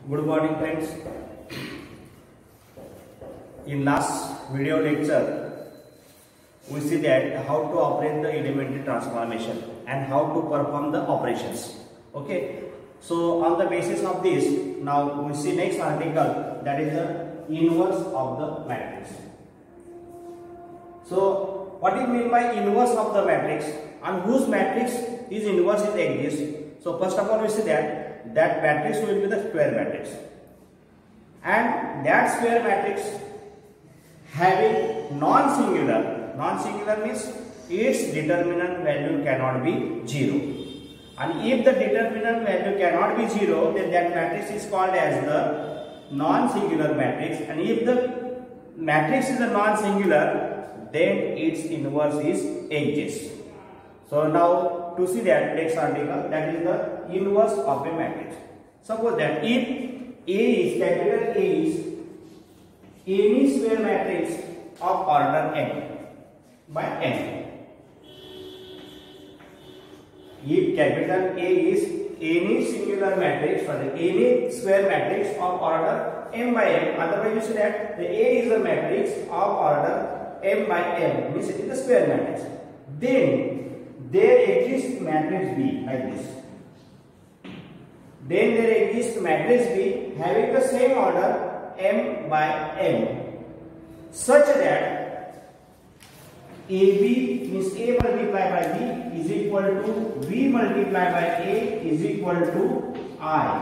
Good morning friends. In last video lecture we see that how to operate the elementary transformation and how to perform the operations. Okay, so on the basis of this now we see next article, that is the inverse of the matrix. So what is mean by inverse of the matrix and whose matrix is inverse is exists. So first of all we see that matrix will be the square matrix, and that square matrix having non-singular means its determinant value cannot be 0, and if the determinant value cannot be 0 then that matrix is called as the non-singular matrix, and if the matrix is a non-singular then its inverse is exists. So now to see that next article, that is the inverse of a matrix. Suppose that if A is capital A is any square matrix of order n by n. If capital A is any singular matrix, any square matrix of order m by m, otherwise you say that the A is a matrix of order m by m, means it is a square matrix. Then there exists matrix B like this. Then there exists matrix B having the same order m by m, such that AB means A multiplied by B is equal to B multiplied by A is equal to I,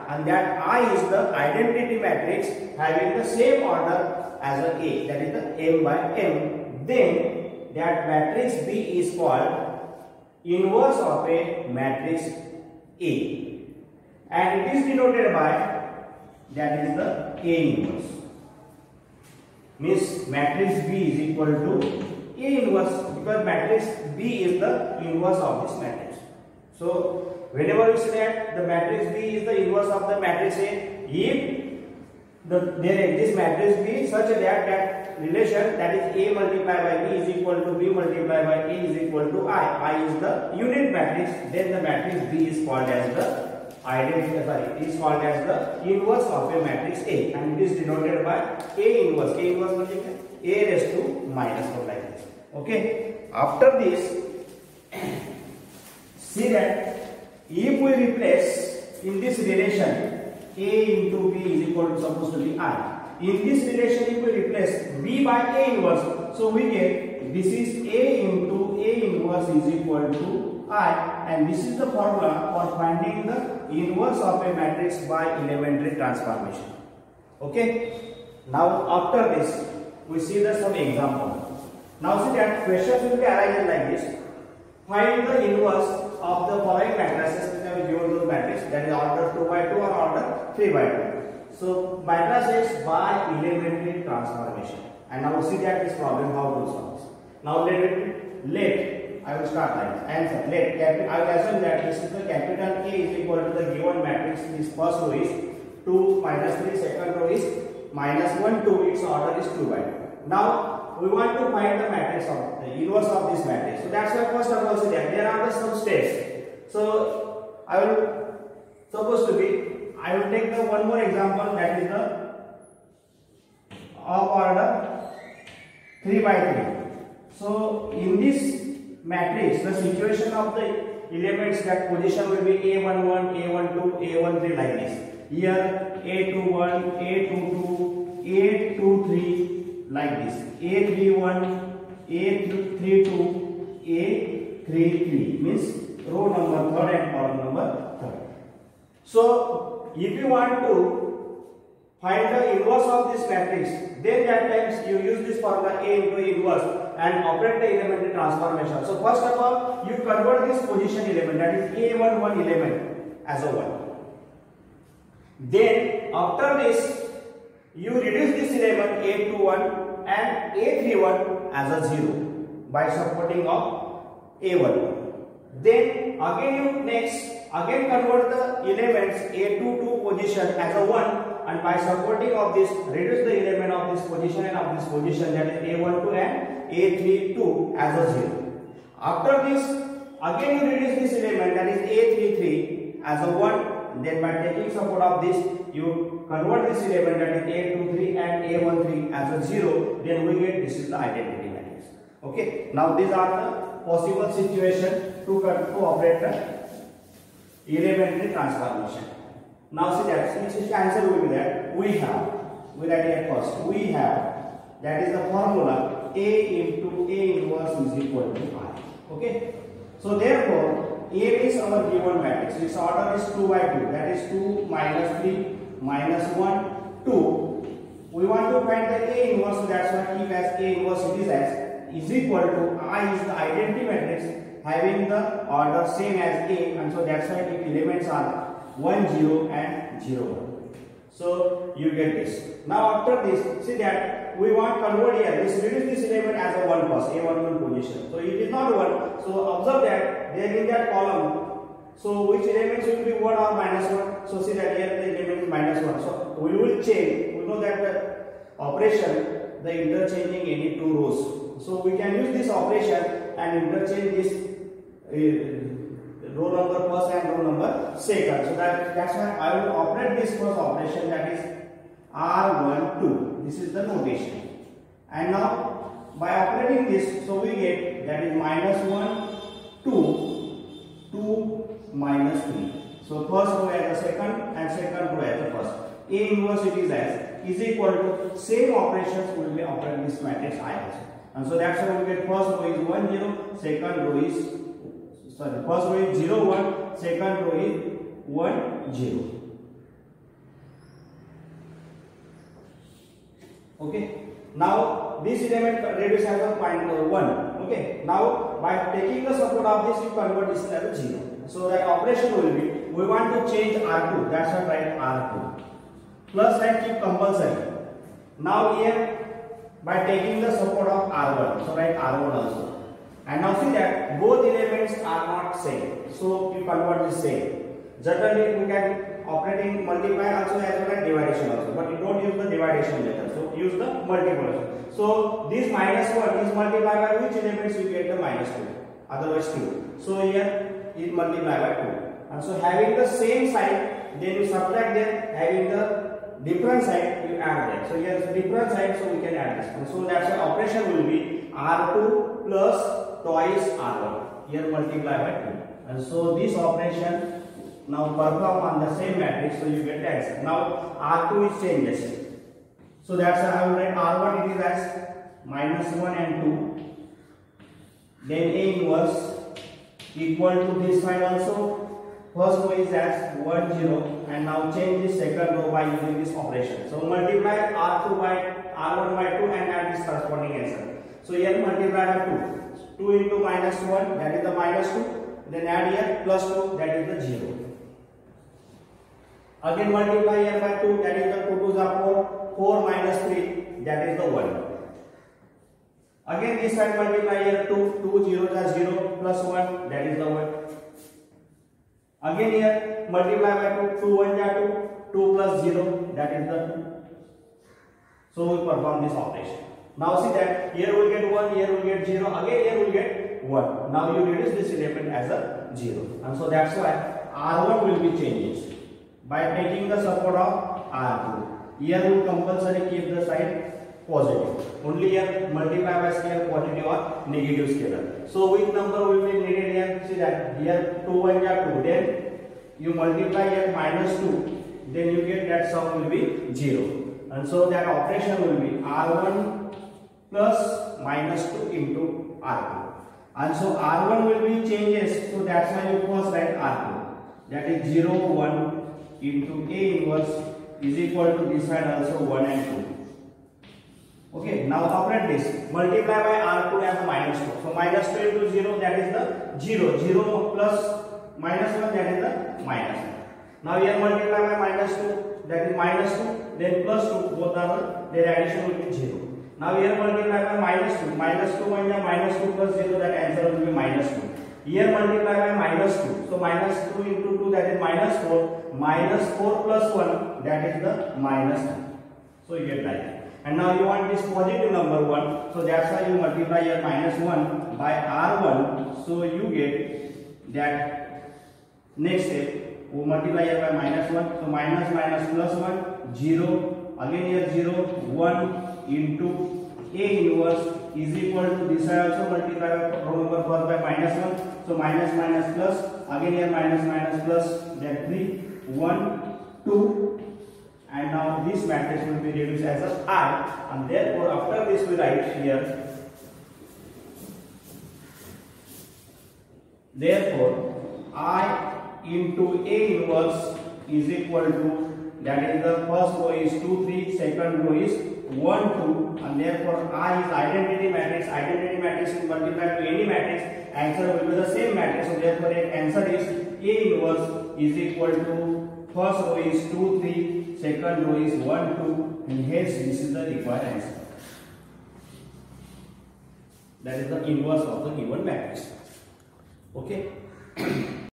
and that I is the identity matrix having the same order as a A, that is the m by m. Then that matrix B is called inverse of a matrix A, and it is denoted by, that is the A inverse, means matrix B is equal to A inverse, because matrix B is the inverse of this matrix. So whenever we say that the matrix B is the inverse of the matrix A, if there exists matrix B such that relation, that is A multiplied by B is equal to B multiplied by A is equal to I is the unit matrix, then the matrix B is called as the inverse of a matrix A, and it is denoted by A inverse. A inverse means A raised to -1 like this. Okay, after this see that if we replace in this relation A into B is equal to supposed to be I. In this relation, if we replace B by A inverse, so we get this is A into A inverse is equal to I, and this is the formula for finding the inverse of a matrix by elementary transformation. Okay. Now after this, we see some example. Now see that questions will be arranged like this. Find the inverse of the following matrices which have given those matrices, that is order 2 by 2 or order 3 by 2. So matrices by elementary transformation, and now see that this problem how to solve this. Now let I will start like this. Answer, let I will assume that this is the capital A is equal to the given matrix. This first row is 2 minus 3, second row is -1 2, its order is 2 by 2. Now we want to find the matrix of the inverse of this matrix. So that's why first of all see that there are some steps. So I will supposed to be, I will take the one more example, that is the of order 3 by 3. So in this matrix, the situation of the elements, that position will be A11, A12, A13 like this. Here A21, A22, A23 like this. A31, A32, A33 means row number 3rd and column number 3rd. So if you want to find the inverse of this matrix, then that times you use this formula A into A inverse and operate the elementary transformation. So first of all, you convert this position element, that is A11 element, as a 1. Then after this, you reduce this element A21 and A31 as a 0 by supporting of A1. Then again you again convert the elements A22 position as a 1, and by supporting of this reduce the element of this position and of this position, that is A12 and A32 as a 0. After this again you reduce this element, that is A33 as a 1. Then by taking support of this, you convert this element, that is A23 and A13 as a 0. Then we get this is the identity matrix. Okay. Now these are the possible situation to operate the elementary transformation. Now see that which answer will be that we write it first. We have, that is the formula, A into A inverse is equal to I. Okay. So therefore, A is our given matrix. Its order is 2 by 2. That is 2 minus 3 minus 1 2. We want to find the A inverse, so that's why keep as A inverse it is as is equal to I is the identity matrix having the order same as A, and so that's why the elements are 1 0 and 0 1. So you get this. Now after this, see that we want to convert here. This reduce this element as a 1 first, A11 position. So it is not 1. So observe that there in that column. So which elements will be 1 or minus 1? So see that here the element is minus 1. So we will change. We know that the operation, the interchanging any two rows. So we can use this operation and interchange this row number first and row number second. So that's why I will operate this first operation, that is R12. This is the notation. And now by operating this, so we get that is minus 1, 2, 2, minus 3. So first row as the second and second row as the first. A inverse it is as is equal to same operations will be operated this matrix I also. And so that's why we get first row is 1 0, second row is first row is 0 1, second row is 1 0. Okay. Now this element reduces as a point 1. Okay. Now by taking the support of this, you convert this as a 0. So that operation will be, we want to change R2. That's why write R2. Plus sign keep compulsory. Now here by taking the support of R1, so write R1 also. And now see that both elements are not same. So you convert this same. Generally we can operate in multiply also as well as division also, but you don't use the division method. So use the multiplication. So this minus 1 is multiplied by which elements you get the minus 2, otherwise 2. So here is multiplied by 2. And so having the same sign, then you subtract them. Having the different sign, you add them. So here is different sign, so we can add this. And so that's why operation will be R2 plus twice R1. Here multiply by 2. And so this operation now perform on the same matrix, so you get the answer. Now R2 is changes. So that's why I will write R1 it is as minus 1 and 2. Then A inverse equal to this side also. First row is as 1 0, and now change this second row by using this operation. So multiply R2 by R1 by 2 and add this corresponding answer. So here multiply by 2. 2 into minus 1, that is the minus 2. Then add here plus 2, that is the 0. Again multiply here by 2, that is the 2 2s are 4. 4 minus 3, that is the 1. Again this side multiply here 2, 2 0s are 0 plus 1, that is the 1. Again here multiply by 2, 2 1s are 2, 2 plus 0, that is the 2. So we perform this operation. Now see that here we get 1, here we get 0, again here we get 1. Now you reduce this element as a 0. And so that's why R1 will be changed by taking the support of R2. Here we compulsory keep the sign positive. Only here multiply by scalar positive or negative scalar. So which number will be needed here? See that here 2 1 are 2. Then you multiply here minus 2. Then you get that sum will be 0. And so that operation will be R1 plus minus 2 into R2. And so R1 will be changes. So that's why you first write R2. That is 0 1 into A inverse is equal to this side also 1 and 2. Okay, now operate this. Multiply by R2 as minus 2. So minus 2 into 0, that is the 0. 0 plus minus 1, that is the minus 1. Now here multiply by minus 2, that is minus 2. Then plus 2, both are their addition will be 0. Now here multiply by minus 2. Minus 2 1 minus 2 plus 0, that answer will be minus 2. Here multiply by minus 2. So minus 2 into 2, that is minus 4. Minus 4 plus 1, that is the minus 1. So you get like that. And now you want this positive number 1. So that's why you multiply here minus 1 by R1. So you get that next step multiply here by -1, so minus minus plus 1, 0, again here 0, 1 into A inverse is equal to this side also multiply row number first by -1, so minus minus plus, again here minus minus plus, then 3, 1, 2, and now this matrix will be reduced as a I, and therefore after this we write here, therefore I into A inverse is equal to, that is the first row is 2 3, second row is 1 2, and therefore I is identity matrix. Identity matrix is multiplied to any matrix, answer will be the same matrix, so therefore answer is A inverse is equal to, first row is 2 3, second row is 1 2, and hence this is the required answer. That is the inverse of the given matrix. Okay.